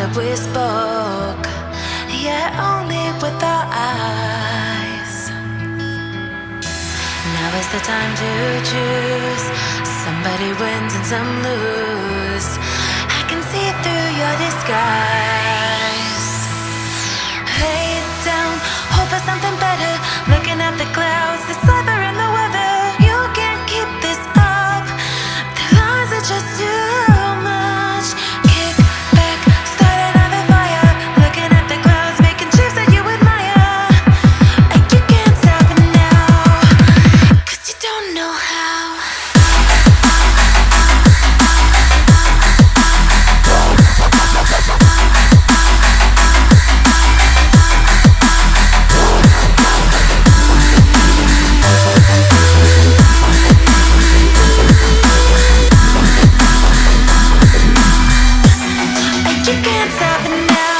that we spoke, yet only with our eyes. Now is the time to choose. Somebody wins and some lose. I can see through your disguise. Lay it down, hope for something better. Looking at the clouds, the cyber and the weather. You can't keep this up. The lies are just too much. Kick back, start another fire. Looking at the clouds, making shapes that you admire. You can't stop it now, 'cause you don't know how. You can't stop it now.